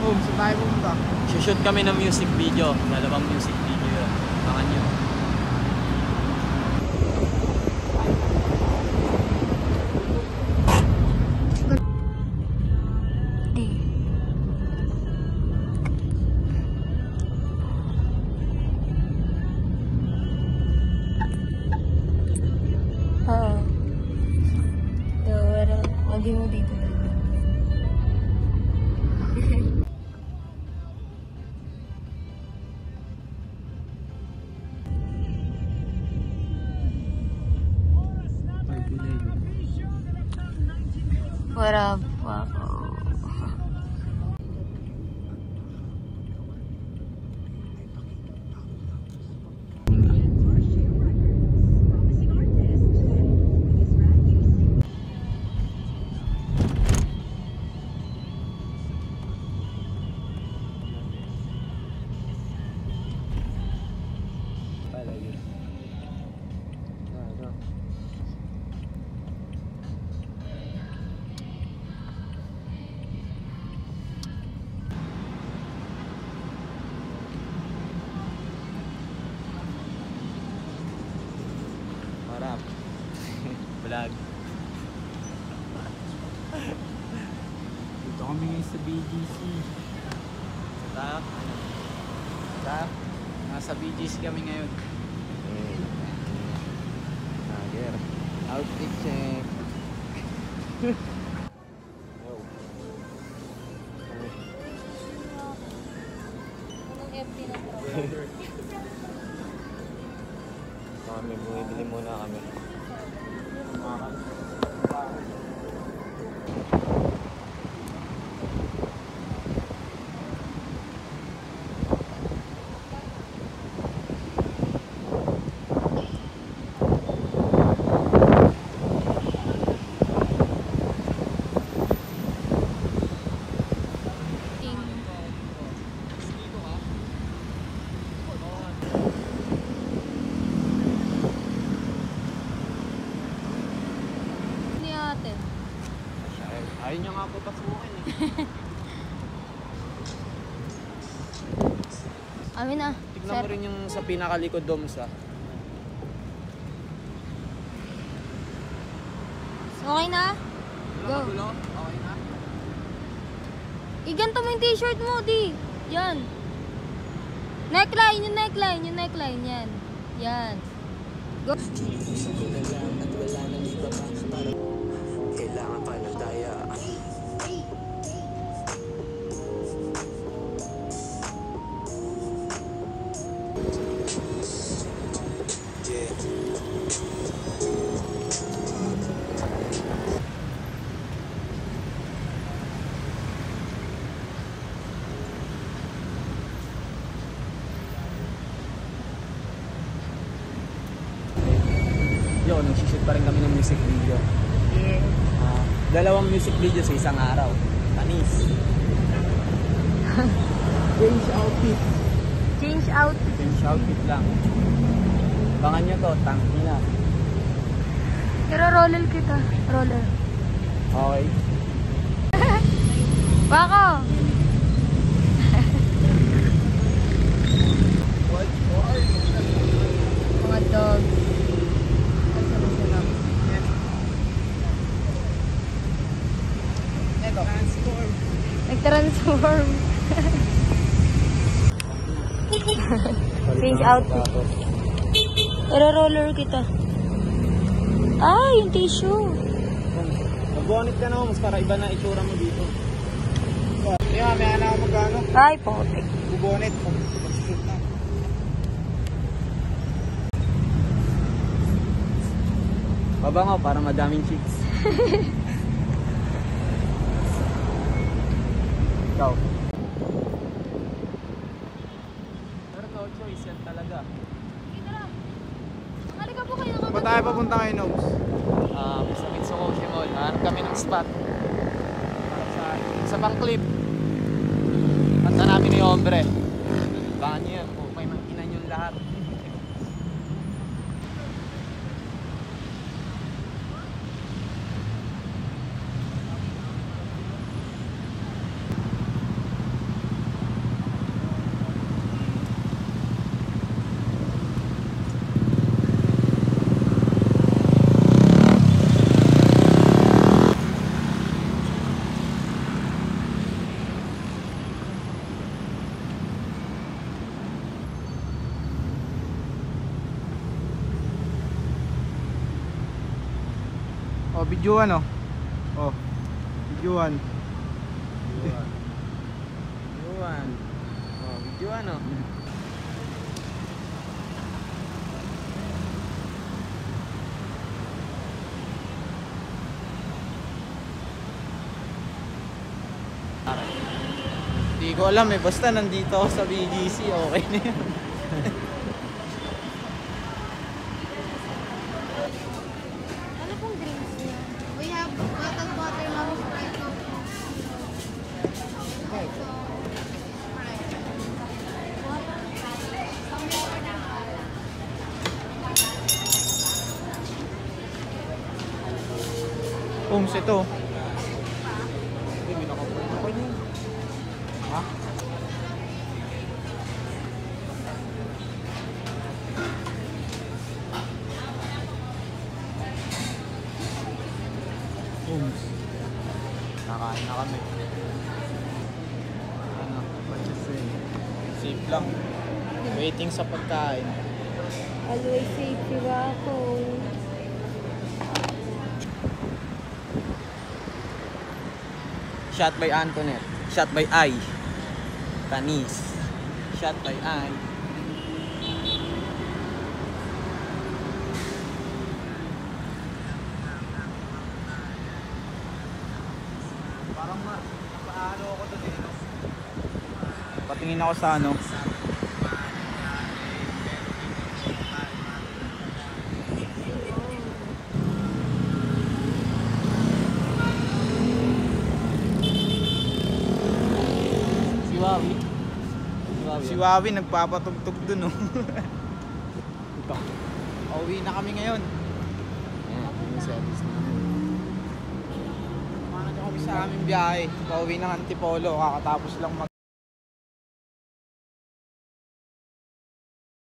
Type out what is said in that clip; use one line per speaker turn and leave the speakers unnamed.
Oh, saan tayo pumunta?
Shoot kami ng music video. Dalawang music video yun. Abangan nyo.
Oo. Pero, lagi mo dito. What up? Wow.
Harap. Vlog.
Dito kami ngayon sa BGC.
Sa nasa BGC kami ngayon.
Tiger. Outfit check.
Anong FT na bro?
Kami bumibili muna kami. Ayun niya nga po pasukin eh.
Amin na.
Tignan mo rin yung sa pinakalikod Domsa.
Okay na? Go.
Okay na?
Iganto mo yung t-shirt mo, di. Yan. Neckline, yung neckline, yan. Yan. Go.
Kailangan pa ng daya.
Yo, nagsishoot pa rin kami ng music video.
Yeah.
Dalawang music video sa isang araw. Tanis.
Change outfit.
Change out.
Change outfit lang. Abangan nyo to, tank nila.
Pero roller kita. Roller.
Okay.
Bako! Mga dogs.
Transform.
Nag-transform. Change outfit. Pero roller kita. Ah, yung tissue.
Mag-bonnet ka naman, mas para iba na itsura mo dito.
Kaya may anak ako magkano?
Ay, potek.
Bubonet. Pag-shoot na.
Mabangaw para madaming chicks. Ikaw. Pero no choice yan talaga.
Halika po kayo.
Saan tayo papunta kay Nobs?
Sa Mitsukoshi Mall. Hanap kami ng spot. Para sa pang clip. Kanta namin ni Hombre. Baka niyo yan. May makinan yung lahat.
Videoan oh. Oh. Videoan.
Yuan. Oh, video ano?
Hindi ko alam eh, basta nandito ako sa BGC, okay na yun.
Ano pong drinks niya? We have bottled water, ma'am, Sprite, Coke.
Ooms ito.
Hindi, may nakapunta ko niya.
Ha? Ooms.
Nakain na kami.
Ano? Safe lang. Waiting sa pagkain.
Always safe, diba ako?
Shot by Antoinette. Shot by I. Tanis. Shot by I.
Parang paano ako doon eh. Patingin ako sa ano.
Si Wawi.
Si Wawi nagpapatugtog dun oh. Pauwi na kami ngayon.
Ayan, yung service namin.
Kumana kami sa aming biyahe. Pauwi ng Antipolo. Kakatapos lang